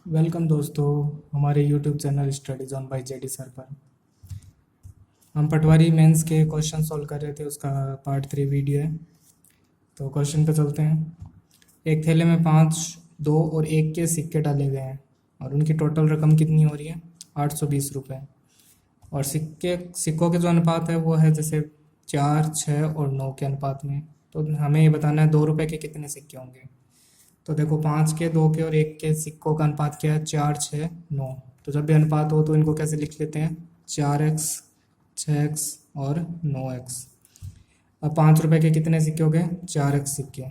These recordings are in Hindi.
वेलकम दोस्तों हमारे YouTube channel studies on by JD sir पर। हम पटवारी मेंस के क्वेश्चन सॉल्व कर रहे थे, उसका पार्ट 3 वीडियो है। तो क्वेश्चन पे चलते हैं। एक थैले में 5, 2 और 1 के सिक्के डाले गए हैं और उनकी टोटल रकम कितनी हो रही है? 820 रुपये। और सिक्कों के जो अनुपात है वो है जैसे 4, 6 और 9 के अनुपात में। तो हमें ये बताना है 2 रुपये के कितने सिक्के होंगे। तो देखो 5 के, 2 के और 1 के सिक्कों का अनुपात क्या है? 4, 6, 9। तो जब भी अनुपात हो तो इनको कैसे लिख लेते हैं? 4x, 6x और 9x। अब 5 रुपए के कितने सिक्के हो गए? 4x सिक्के।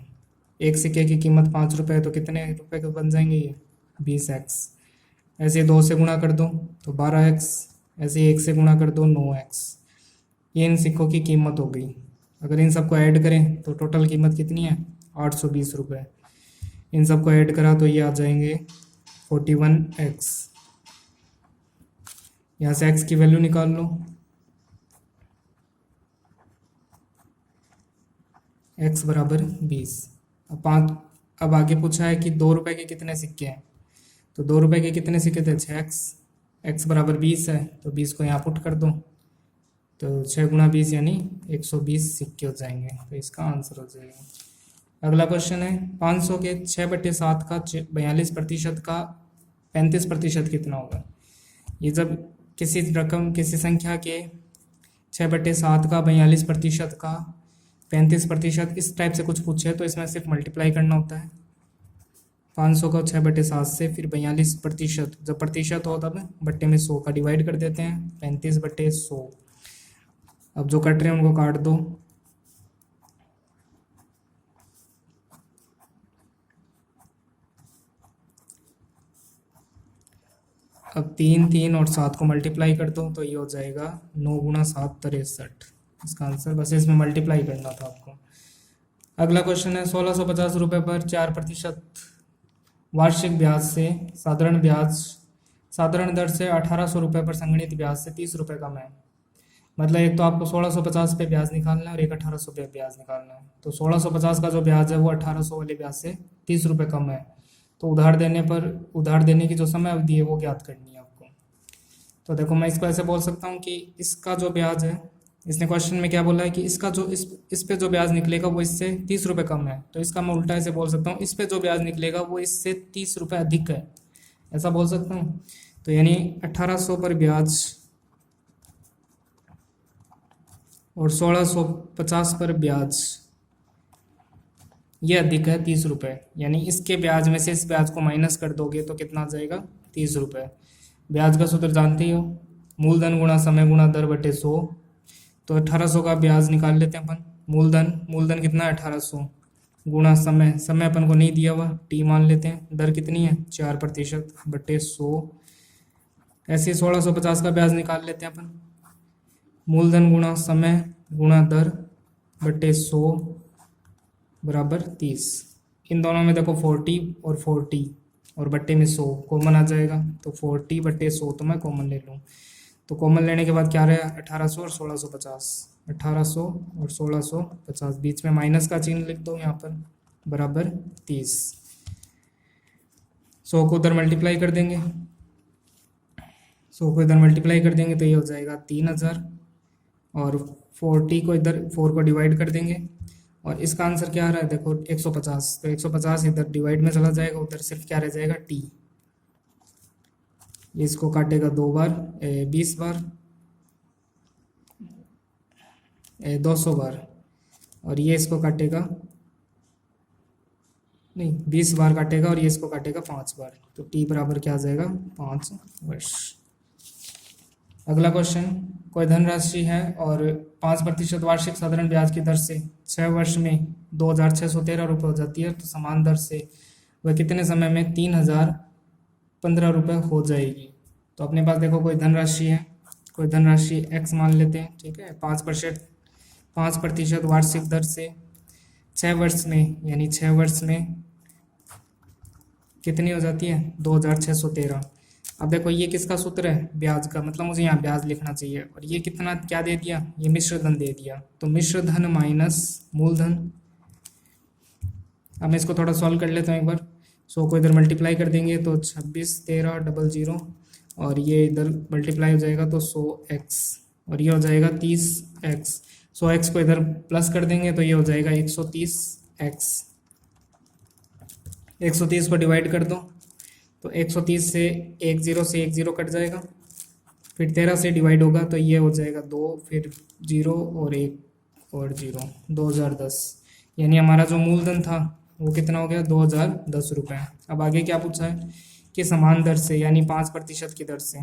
एक सिक्के की कीमत 5 रुपये है तो कितने रुपए के बन जाएंगे ये? 20x। ऐसे 2 से गुणा कर दो तो 12x। ऐसे 1 से गुणा कर दो 9x। ये इन सिक्कों की कीमत हो गई। अगर इन सबको ऐड करें तो टोटल कीमत कितनी है? 820 रुपये। इन सबको ऐड करा तो ये आ जाएंगे 41x। यहाँ से x की वैल्यू निकाल लो। x बराबर 20। अब आगे पूछा है कि 2 रुपए के कितने सिक्के हैं। तो 2 रुपए के कितने सिक्के थे? 6x। x बराबर 20 है तो 20 को यहाँ पुट कर दो तो 6 गुणा 20 यानी 120 सिक्के हो जाएंगे। तो इसका आंसर हो जाएगा। अगला क्वेश्चन है 500 के 6/7 का 42% का 35% कितना होगा? ये जब किसी संख्या के 6/7 का 42% का 35% इस टाइप से कुछ पूछे तो इसमें सिर्फ मल्टीप्लाई करना होता है। 500 को 6/7 से फिर 42%, जब प्रतिशत हो तब बट्टे में 100 का डिवाइड कर देते हैं। 35/100। अब जो कट रहे हैं उनको काट दो। अब 3, 3 और 7 को मल्टीप्लाई कर दो तो ये हो जाएगा 9 गुणा 7 63। इसका आंसर बस इसमें मल्टीप्लाई करना था आपको। अगला क्वेश्चन है 1650 रुपये पर 4% वार्षिक ब्याज से साधारण दर से 1800 रुपये पर संगणित ब्याज से 30 रुपये कम है। मतलब एक तो आपको 1650 पे ब्याज निकालना है और एक 1800 पे ब्याज निकालना है। तो 1650 का जो ब्याज है वो 1800 वाले ब्याज से 30 रुपये कम है। तो उधार देने की जो समय अवधि है वो ज्ञात करनी है आपको। तो देखो मैं इसको ऐसे बोल सकता हूँ कि इसका जो ब्याज है, इसने क्वेश्चन में क्या बोला है कि इसका जो इस पे जो ब्याज निकलेगा वो इससे 30 रुपये कम है। तो इसका मैं उल्टा ऐसे बोल सकता हूँ, इस पे जो ब्याज निकलेगा वो इससे 30 रुपये अधिक है, ऐसा बोल सकता हूँ। तो यानी 1800 पर ब्याज और 1650 पर ब्याज ये अधिक है 30 रुपये। यानी इसके ब्याज में से इस ब्याज को माइनस कर दोगे तो कितना आ जाएगा? 30 रुपये। ब्याज का सूत्र जानते ही हो, मूलधन गुणा समय गुणा दर बटे 100। तो 1800 का ब्याज निकाल लेते हैं अपन। मूलधन कितना है? 1800 गुणा समय अपन को नहीं दिया हुआ, टी मान लेते हैं। दर कितनी है? 4% बटे 100। ऐसे 1650 का ब्याज निकाल लेते हैं अपन। मूलधन गुणा समय गुणा दर बटे 100 बराबर 30। इन दोनों में देखो 40 और 40 और बट्टे में 100 कॉमन आ जाएगा। तो 40/100 तो मैं कॉमन ले लूँ। तो कॉमन लेने के बाद क्या रहा? 1800 और 1650। 1800 और 1650, बीच में माइनस का चिन्ह लिख दो यहाँ पर, बराबर 30। 100 को उधर मल्टीप्लाई कर देंगे, 100 को इधर मल्टीप्लाई कर देंगे तो ये हो जाएगा 3000। और 40 को इधर 4 को डिवाइड कर देंगे और इसका आंसर क्या आ रहा है? देखो 150। तो 150 इधर डिवाइड में चला जाएगा, उधर सिर्फ क्या रह जाएगा? टी। इसको काटेगा 2 बार, 20 बार, 200 बार। और ये इसको काटेगा, नहीं 20 बार काटेगा और ये इसको काटेगा 5 बार। तो टी बराबर क्या आ जाएगा? 5 वर्ष। अगला क्वेश्चन, कोई धनराशि है और 5% वार्षिक साधारण ब्याज की दर से 6 वर्ष में 2613 रुपये हो जाती है। तो समान दर से वह कितने समय में 3015 रुपये हो जाएगी? तो अपने पास देखो कोई धनराशि है, कोई धनराशि x मान लेते हैं, ठीक है। 5% वार्षिक दर से 6 वर्ष में, यानी 6 वर्ष में कितनी हो जाती है? 2613। अब देखो ये किसका सूत्र है? ब्याज का। मतलब मुझे यहाँ ब्याज लिखना चाहिए। और ये कितना क्या दे दिया? ये मिश्र धन दे दिया। तो मिश्र धन माइनस मूलधन। अब मैं इसको थोड़ा सॉल्व कर लेता हूँ एक बार। 100 को इधर मल्टीप्लाई कर देंगे तो 26 13 00, और ये इधर मल्टीप्लाई हो जाएगा तो 100x, और ये हो जाएगा 30x। 100x को इधर प्लस कर देंगे तो ये हो जाएगा 130x। 130 को डिवाइड कर दो तो 130 से 10 से 10 कट जाएगा, फिर 13 से डिवाइड होगा तो ये हो जाएगा 2, फिर 0 और 1 और 0, 2010। यानी हमारा जो मूलधन था वो कितना हो गया, 2010 रुपये। अब आगे क्या पूछा है कि समान दर से यानी 5% की दर से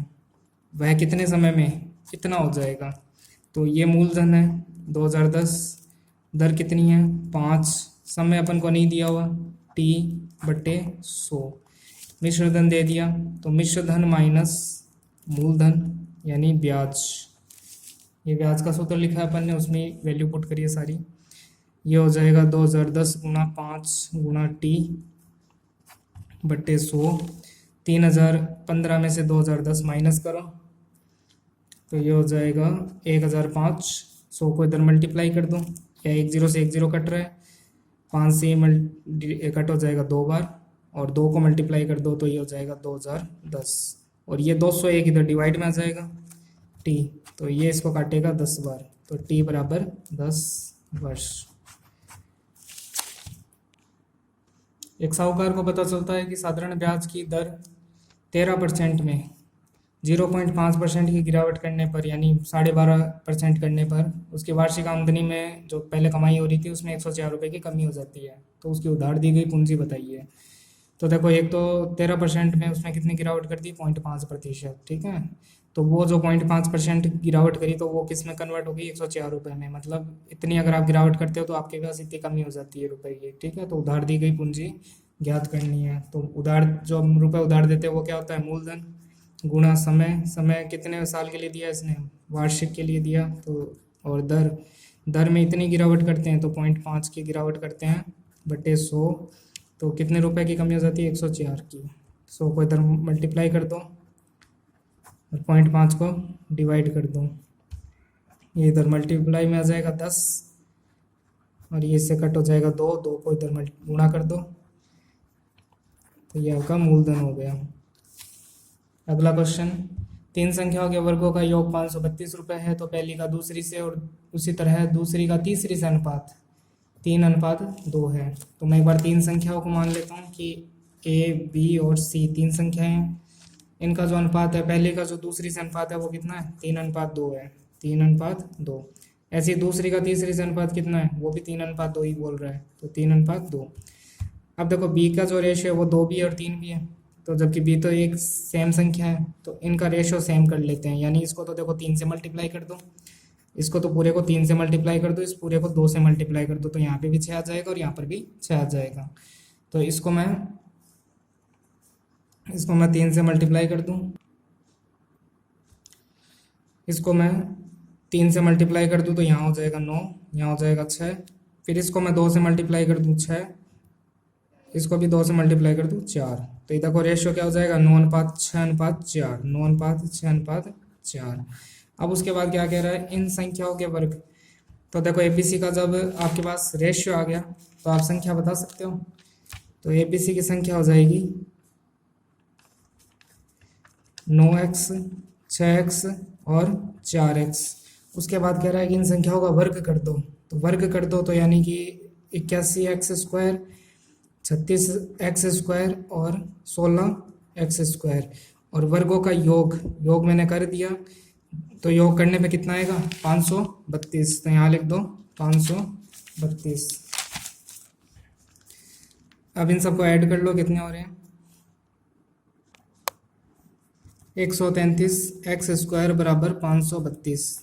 वह कितने समय में कितना हो जाएगा। तो ये मूलधन है 2010, दर कितनी है 5, समय अपन को नहीं दिया हुआ T/100, मिश्र धन दे दिया तो मिश्र धन माइनस मूलधन यानी ब्याज। ये ब्याज का सूत्र लिखा है अपन ने, उसमें वैल्यू पुट करिए सारी। ये हो जाएगा 2010 गुणा 5 गुणा T/100। 3015 में से 2010 माइनस करो तो ये हो जाएगा 1005। 100 को इधर मल्टीप्लाई कर दो, या 10 से 10 कट रहा है, 5 से कट हो जाएगा 2 बार, और 2 को मल्टीप्लाई कर दो तो ये हो जाएगा 2010, और ये 201 इधर डिवाइड में आ जाएगा T, तो ये इसको काटेगा 10 बार, तो T बराबर 10 वर्ष। एक साहूकार को पता चलता है कि साधारण ब्याज की दर 13% में 0.5% की गिरावट करने पर यानी 12.5% करने पर उसकी वार्षिक आमदनी में जो पहले कमाई हो रही थी उसमें 104 रुपये की कमी हो जाती है। तो उसकी उधार दी गई पूंजी बताइए। तो देखो, एक तो 13% में उसने कितनी गिरावट कर दी, 0.5%, ठीक है। तो वो जो 0.5% गिरावट करी तो वो किस में कन्वर्ट होगी, 104 रुपये में। मतलब इतनी अगर आप गिरावट करते हो तो आपके पास इतनी कमी हो जाती है रुपये की, ठीक है। तो उधार दी गई पूंजी ज्ञात करनी है। तो उधार जो हम रुपये उधार देते हैं वो क्या होता है, मूलधन गुणा समय। समय कितने साल के लिए दिया इसने, वार्षिक के लिए दिया। तो और दर में इतनी गिरावट करते हैं तो 0.5 की गिरावट करते हैं बटे 100, तो कितने रुपए की कमी हो जाती है, 104 की। 100 को इधर मल्टीप्लाई कर दो और 0.5 को डिवाइड कर दो, ये इधर मल्टीप्लाई में आ जाएगा 10, और ये इससे कट हो जाएगा 2 को इधर गुणा कर दो, तो ये आपका मूलधन हो गया। अगला क्वेश्चन, 3 संख्याओं के वर्गों का योग 532 रुपये है, तो पहली का दूसरी से और उसी तरह दूसरी का तीसरी से अनुपात 3:2 है। तो मैं एक बार 3 संख्याओं को मान लेता हूँ कि A, B और C 3 संख्याएं हैं। इनका जो अनुपात है, पहले का जो दूसरी से अनुपात है वो कितना है, 3:2 है, 3:2। ऐसे ही दूसरी का तीसरी से अनुपात कितना है, वो भी 3:2 ही बोल रहा है, तो 3:2। अब देखो B का जो रेशियो है वो 2 भी और 3 भी है, तो जबकि B तो एक सेम संख्या है तो इनका रेशियो सेम कर लेते हैं। यानी इसको तो देखो 3 से मल्टीप्लाई कर दो, इसको तो पूरे को 3 से मल्टीप्लाई कर दो, इस पूरे को 2 से मल्टीप्लाई कर दो, तो यहाँ पे भी 6 आ जाएगा और यहाँ पर भी 6 आ जाएगा। तो इसको मैं 3 से मल्टीप्लाई कर दूँ, इसको मैं 3 से मल्टीप्लाई कर दूँ तो यहाँ हो जाएगा 9, यहाँ हो जाएगा 6, फिर इसको मैं 2 से मल्टीप्लाई कर दूँ 6, इसको भी 2 से मल्टीप्लाई कर दूँ 4, तो इधर को रेशियो क्या हो जाएगा, 9:6:4, 9:6:4। अब उसके बाद क्या कह रहा है, इन संख्याओं के वर्ग। तो देखो ABC का जब आपके पास रेशियो आ गया तो आप संख्या बता सकते हो। तो ABC की संख्या हो जाएगी 9x, 6x और 4x। उसके बाद कह रहा है कि इन संख्याओं का वर्ग कर दो, तो वर्ग कर दो तो यानी कि 81x², 36x² और 16x², और वर्गों का योग मैंने कर दिया, तो योग करने पे कितना आएगा, 532। तो यहाँ लिख दो 532। अब इन सबको ऐड कर लो, कितने हो रहे हैं, 133x² बराबर 532।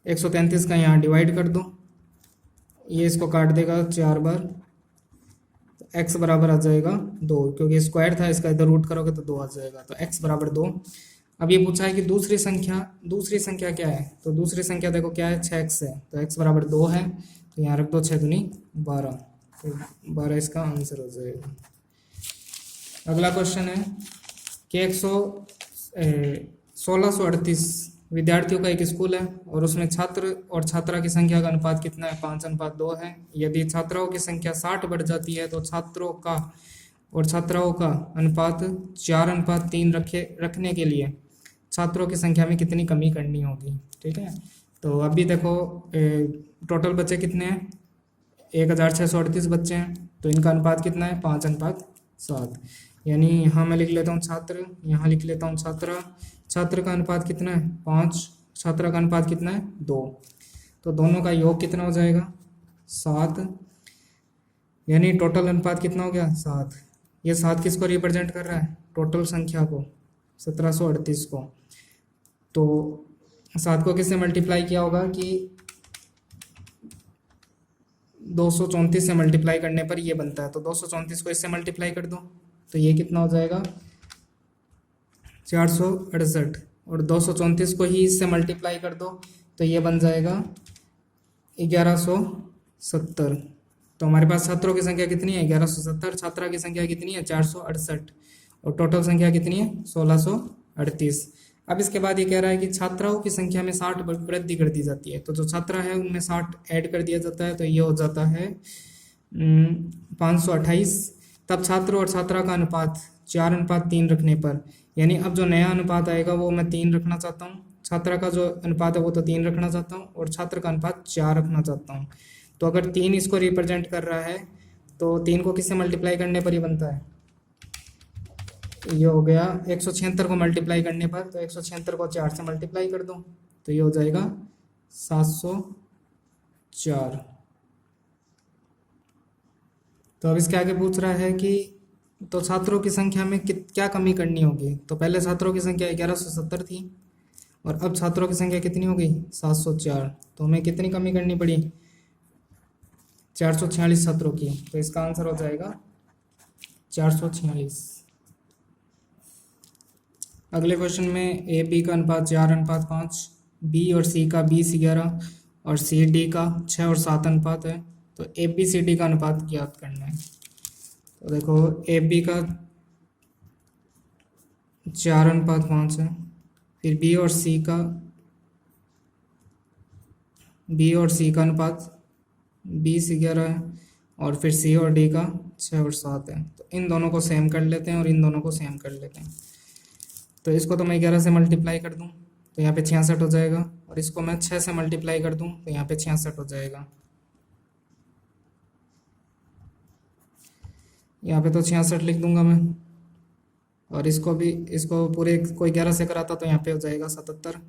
133 का यहाँ डिवाइड कर दो, ये इसको काट देगा 4 बार, तो x बराबर आ जाएगा 2, क्योंकि स्क्वायर था, इसका इधर रूट करोगे तो 2 आ जाएगा, तो x बराबर 2। अब ये पूछा है कि दूसरी संख्या क्या है, तो दूसरी संख्या देखो क्या है, 6x है, तो x बराबर 2 है, तो यहाँ रख दो 6 दूनी 12, तो 12 इसका आंसर हो जाएगा। अगला क्वेश्चन है कि 1638 विद्यार्थियों का एक स्कूल है और उसमें छात्र और छात्रा की संख्या का अनुपात कितना है, 5:2 है। यदि छात्राओं की संख्या 60 बढ़ जाती है तो छात्रों का और छात्राओं का अनुपात 4:3 रखने के लिए छात्रों की संख्या में कितनी कमी करनी होगी। ठीक है, तो अभी देखो टोटल बच्चे कितने हैं, 1638 बच्चे हैं, तो इनका अनुपात कितना है, 5:7। यानी यहाँ मैं लिख लेता हूँ छात्र, यहाँ लिख लेता हूँ छात्रा। छात्र का अनुपात कितना है, 5, छात्रा का अनुपात कितना है, 2, तो दोनों का योग कितना हो जाएगा, 7। यानी टोटल अनुपात कितना हो गया, 7। ये 7 किसको रिप्रेजेंट कर रहा है, टोटल संख्या को, 1738 को। तो 7 को किससे मल्टीप्लाई किया होगा कि 234 से मल्टीप्लाई करने पर ये बनता है, तो 234 को इससे मल्टीप्लाई कर दो तो ये कितना हो जाएगा, 468, और 234 को ही इससे मल्टीप्लाई कर दो तो ये बन जाएगा 1170। तो हमारे पास छात्रों की संख्या कितनी है, 1170, छात्रा की संख्या कितनी है, 468, और टोटल संख्या कितनी है, 1638। अब इसके बाद ये कह रहा है कि छात्राओं की संख्या में 60 वृद्धि कर दी जाती है, तो जो छात्रा है उनमें 60 ऐड कर दिया जाता है, तो ये हो जाता है 528। तब छात्र और छात्रा का अनुपात 4:3 रखने पर, यानी अब जो नया अनुपात आएगा वो मैं 3 रखना चाहता हूँ, छात्रा का जो अनुपात है वो तो 3 रखना चाहता हूँ, और छात्र का अनुपात 4 रखना चाहता हूँ। तो अगर 3 इसको रिप्रेजेंट कर रहा है तो 3 को किससे मल्टीप्लाई करने पर ही बनता है, ये हो गया 176 को मल्टीप्लाई करने पर, तो 176 को 4 से मल्टीप्लाई कर दो तो ये हो जाएगा 704। तो अब इसके आगे पूछ रहा है कि तो छात्रों की संख्या में क्या कमी करनी होगी। तो पहले छात्रों की संख्या 1170 थी और अब छात्रों की संख्या कितनी हो गई, 704, तो हमें कितनी कमी करनी पड़ी, 446 छात्रों की। तो इसका आंसर हो जाएगा 446। अगले क्वेश्चन में ए बी का अनुपात 4:5, बी और सी का 20:11 और सी डी का 6 और 7 अनुपात है। तो ए बी सी डी का अनुपात ज्ञात करना है। तो देखो ए बी का 4:5 है, फिर बी और सी का अनुपात 20:11 है, और फिर सी और डी का 6 और 7 है। तो इन दोनों को सेम कर लेते हैं और इन दोनों को सेम कर लेते हैं। तो इसको तो मैं 11 से मल्टीप्लाई कर दूं तो यहाँ पे 66 हो जाएगा, और इसको मैं 6 से मल्टीप्लाई कर दूं तो यहाँ पे 66 हो जाएगा। यहाँ पे तो 66 लिख दूंगा मैं, और इसको पूरे को 11 से कराता तो यहाँ पे हो जाएगा 77।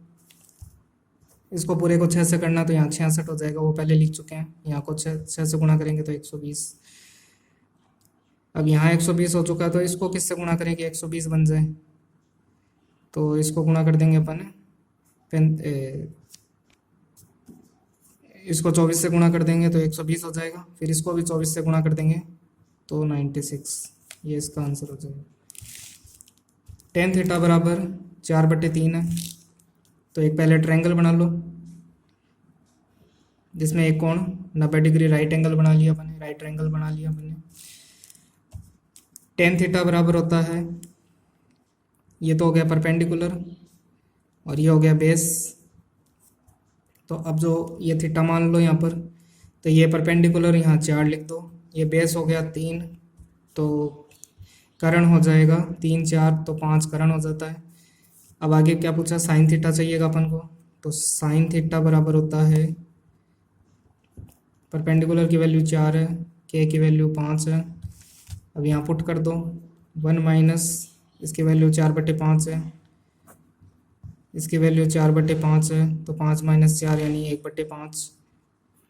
इसको पूरे को 6 से करना तो यहाँ 66 हो जाएगा, वो पहले लिख चुके हैं। यहाँ को 6 से गुणा करेंगे तो 120। अब यहाँ 120 हो चुका है, तो इसको किससे गुणा करेंगे 120 बन जाए, तो इसको गुणा कर देंगे अपन, इसको 24 से गुणा कर देंगे तो 120 हो जाएगा, फिर इसको भी 24 से गुणा कर देंगे तो 96। ये इसका आंसर हो जाएगा। tan थीटा बराबर 4/3 है। तो एक पहले ट्रायंगल बना लो जिसमें एक कोण 90 डिग्री राइट एंगल बना लिया अपने, राइट ट्रायंगल बना लिया अपने। tan थीटा बराबर होता है, ये तो हो गया परपेंडिकुलर और ये हो गया बेस। तो अब जो ये थीटा मान लो यहाँ पर, तो ये परपेंडिकुलर यहाँ 4 लिख दो, ये बेस हो गया 3, तो कर्ण हो जाएगा 3 4 तो 5 कर्ण हो जाता है। अब आगे क्या पूछा, साइन थीटा चाहिएगा अपन को। तो साइन थीटा बराबर होता है, परपेंडिकुलर की वैल्यू 4 है, के की वैल्यू 5 है। अब यहाँ पुट कर दो 1 माइनस इसकी वैल्यू 4/5 है, इसकी वैल्यू 4/5 है, तो 5 माइनस 4 यानी 1/5,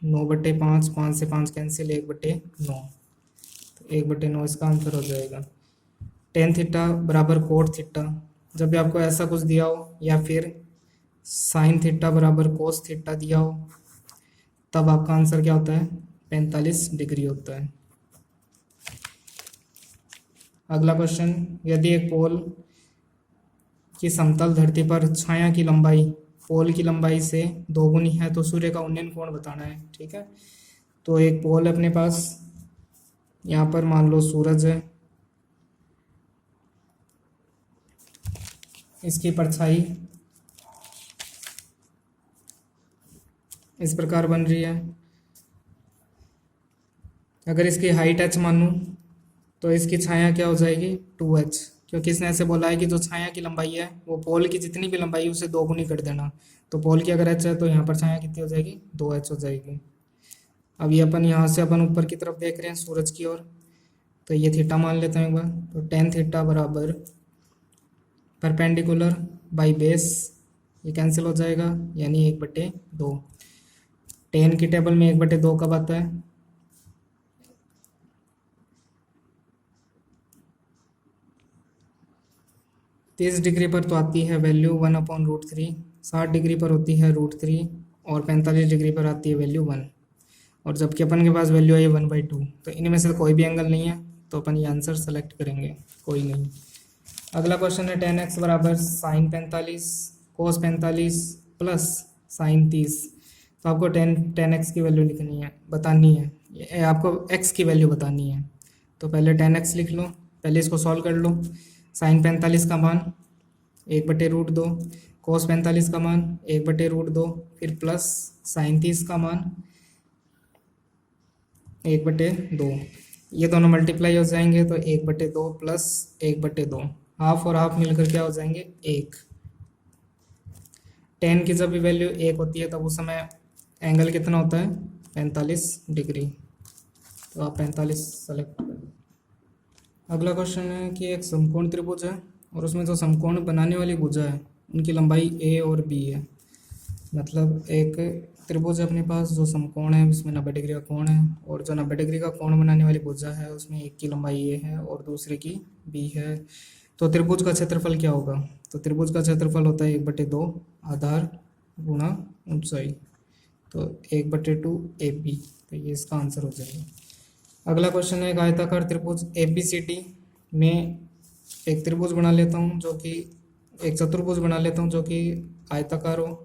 9/5, 5 से 5 कैंसिल, 1/9, तो 1/9 इसका आंसर हो जाएगा। tan थीटा बराबर कोट थीटा, जब भी आपको ऐसा कुछ दिया हो या फिर साइन थीटा बराबर कोस थीटा दिया हो, तब आपका आंसर क्या होता है, 45 डिग्री होता है। अगला क्वेश्चन, यदि एक पोल की समतल धरती पर छाया की लंबाई पोल की लंबाई से 2 गुनी है तो सूर्य का उन्नयन कोण बताना है। ठीक है, तो एक पोल है अपने पास, यहाँ पर मान लो सूरज है, इसकी परछाई इस प्रकार बन रही है। अगर इसकी हाइट h मानूं तो इसकी छाया क्या हो जाएगी 2h, क्योंकि इसने ऐसे बोला है कि जो छाया की लंबाई है वो पोल की जितनी भी लंबाई है उसे 2 गुनी कर देना। तो पोल की अगर h है तो यहाँ पर छाया कितनी हो जाएगी 2h हो जाएगी। अब ये अपन यहाँ से अपन ऊपर की तरफ देख रहे हैं सूरज की ओर, तो ये थीटा मान लेते हैं एक बार। तो टेन थीटा बराबर परपेंडिकुलर बाई बेस, ये कैंसिल हो जाएगा, यानी 1/2। टेन की टेबल में 1/2 कब आता है? 30 डिग्री पर तो आती है वैल्यू 1/√3, 60 डिग्री पर होती है √3 और 45 डिग्री पर आती है वैल्यू 1। और जबकि अपन के पास वैल्यू है 1/2, तो इनमें से कोई भी एंगल नहीं है, तो अपन ये आंसर सेलेक्ट करेंगे, कोई नहीं। अगला क्वेश्चन है tan x बराबर sin 45 cos 45 प्लस sin 30। तो आपको tan x की वैल्यू लिखनी है, बतानी है, ये आपको x की वैल्यू बतानी है। तो पहले tan x लिख लो, पहले इसको सॉल्व कर लो। sin 45 का मान 1/√2, cos 45 का मान 1/√2, फिर प्लस sin 30 का मान 1/2। ये दोनों मल्टीप्लाई हो जाएंगे तो 1/2 प्लस 1/2, हाफ और हाफ मिलकर क्या हो जाएंगे 1। टेन की जब भी वैल्यू 1 होती है तब उस समय एंगल कितना होता है 45 डिग्री। तो आप 45 सेलेक्ट करें। अगला क्वेश्चन है कि एक समकोण त्रिभुज है और उसमें जो समकोण बनाने वाली भुजा है उनकी लंबाई a और b है। मतलब एक त्रिभुज है अपने पास जो समकोण है, उसमें 90 डिग्री का कोण है, और जो 90 डिग्री का कोण बनाने वाली भुजा है उसमें एक की लंबाई a है और दूसरे की b है। तो त्रिभुज का क्षेत्रफल क्या होगा? तो त्रिभुज का क्षेत्रफल होता है 1/2 आधार गुणा ऊंचाई, तो 1/2 AB। तो ये इसका आंसर हो जाएगा। अगला क्वेश्चन है एक आयताकार त्रिभुज ABCD में एक त्रिभुज बना लेता हूँ जो कि एक चतुर्भुज बना लेता हूँ जो कि आयताकार हो,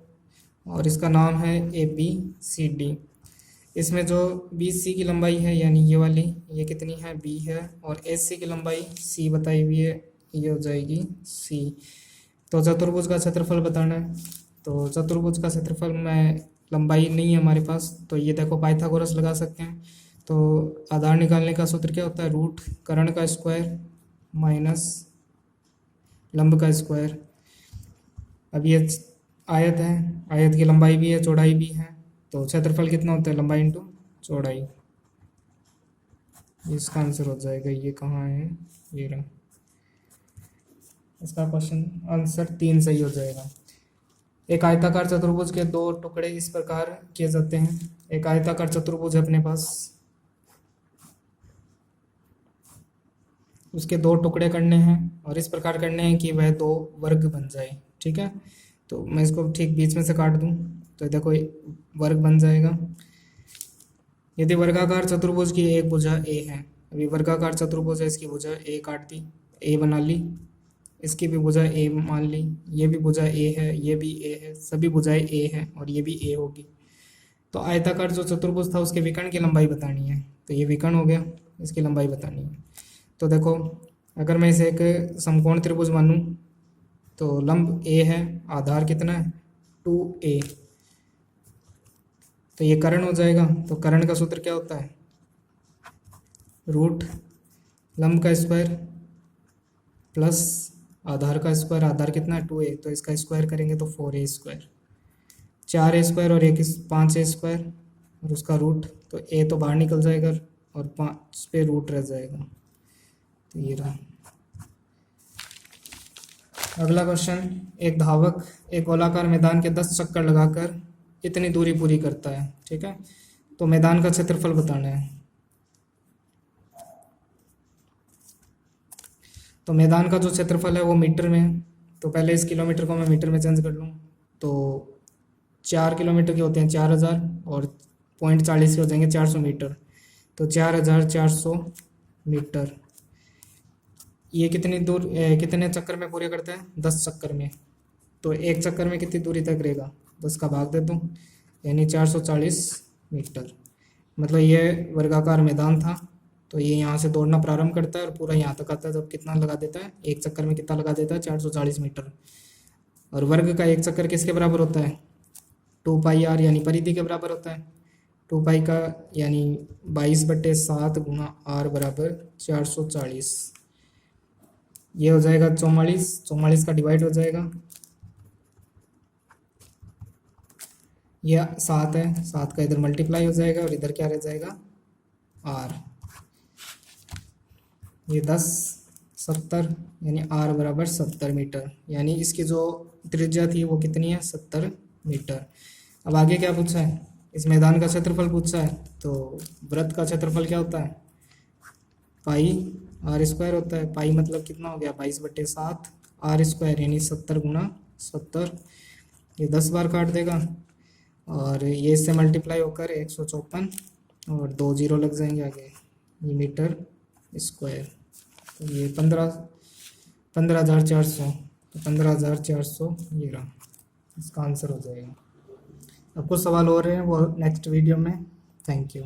और इसका नाम है ABCD। इसमें जो BC की लंबाई है यानी ये वाली, ये कितनी है B है, और AC की लंबाई C बताई हुई है, ये हो जाएगी C। तो चतुर्भुज का क्षेत्रफल बताना है। तो चतुर्भुज का क्षेत्रफल में लंबाई नहीं है हमारे पास, तो ये देखो पाइथागोरस लगा सकते हैं। तो आधार निकालने का सूत्र क्या होता है? रूट कर्ण का स्क्वायर माइनस लंब का स्क्वायर। अब ये आयत है, आयत की लंबाई भी है चौड़ाई भी है, तो क्षेत्रफल कितना होता है? लंबाई इंटू चौड़ाई। इसका आंसर हो जाएगा, ये कहाँ है, ये रहा। इसका क्वेश्चन आंसर 3 सही हो जाएगा। एक आयताकार चतुर्भुज के 2 टुकड़े इस प्रकार किए जाते हैं। एक आयताकार चतुर्भुज है अपने पास, उसके 2 टुकड़े करने हैं और इस प्रकार करने हैं कि वह 2 वर्ग बन जाए। ठीक है, तो मैं इसको ठीक बीच में से काट दूं तो देखो वर्ग बन जाएगा। यदि वर्गाकार चतुर्भुज की एक भुजा a है, अभी वर्गाकार चतुर्भुज है, इसकी भुजा a काट दी, a बना ली, इसकी भी भुजा a मान ली, ये भी भुजा a है, ये भी a है, सभी भुजाएं a है और ये भी a होगी। तो आयताकार जो चतुर्भुज था उसके विकर्ण की लंबाई बतानी है, तो ये विकर्ण हो गया, इसकी लंबाई बतानी है। तो देखो अगर मैं इसे एक समकोण त्रिभुज मानूं तो लंब a है, आधार कितना है 2a, तो ये कर्ण हो जाएगा। तो कर्ण का सूत्र क्या होता है? रूट लंब का स्क्वायर प्लस आधार का स्क्वायर, आधार कितना है 2a, तो इसका स्क्वायर करेंगे तो 4a स्क्वायर, 4a स्क्वायर और 5a स्क्वायर और उसका रूट, तो a तो बाहर निकल जाएगा और 5 पे रूट रह जाएगा। तो ये रहा। अगला क्वेश्चन, एक धावक एक गोलाकार मैदान के 10 चक्कर लगाकर इतनी दूरी पूरी करता है। ठीक है, तो मैदान का क्षेत्रफल बताना है। तो मैदान का जो क्षेत्रफल है वो मीटर में है, तो पहले इस किलोमीटर को मैं मीटर में चेंज कर लूँ। तो 4 किलोमीटर के होते हैं 4000 और 0.40 के हो जाएंगे 400 मीटर, तो 4400 मीटर। ये कितनी दूर कितने चक्कर में पूरे करता है? 10 चक्कर में। तो एक चक्कर में कितनी दूरी तक रहेगा? 10 का भाग दे दूँ, यानी 440 मीटर। मतलब ये वर्गाकार मैदान था, तो ये यहाँ से दौड़ना प्रारंभ करता है और पूरा यहाँ तक आता है, जब कितना लगा देता है? एक चक्कर में कितना लगा देता है? 440 मीटर। और वर्ग का एक चक्कर किसके बराबर होता है? 2πr यानी परिधि के बराबर होता है। 2 पाई का यानी 22/7 गुना r बराबर 440। ये हो जाएगा 44, 44 का डिवाइड हो जाएगा, यह 7 है, 7 का इधर मल्टीप्लाई हो जाएगा और इधर क्या रह जाएगा r। ये 10, 70 यानी r बराबर 70 मीटर, यानी इसकी जो त्रिज्या थी वो कितनी है 70 मीटर। अब आगे क्या पूछा है, इस मैदान का क्षेत्रफल पूछा है, तो वृत्त का क्षेत्रफल क्या होता है पाई r स्क्वायर होता है। पाई मतलब कितना हो गया 22/7 r स्क्वायर यानी 70 गुना 70, ये 10 बार काट देगा और ये इससे मल्टीप्लाई होकर 154 और 2 जीरो लग जाएंगे आगे, ये मीटर स्क्वायर। तो ये 15,400, तो 15,400 ये रहा, इसका आंसर हो जाएगा। अब कुछ सवाल हो रहे हैं वो नेक्स्ट वीडियो में। Thank you.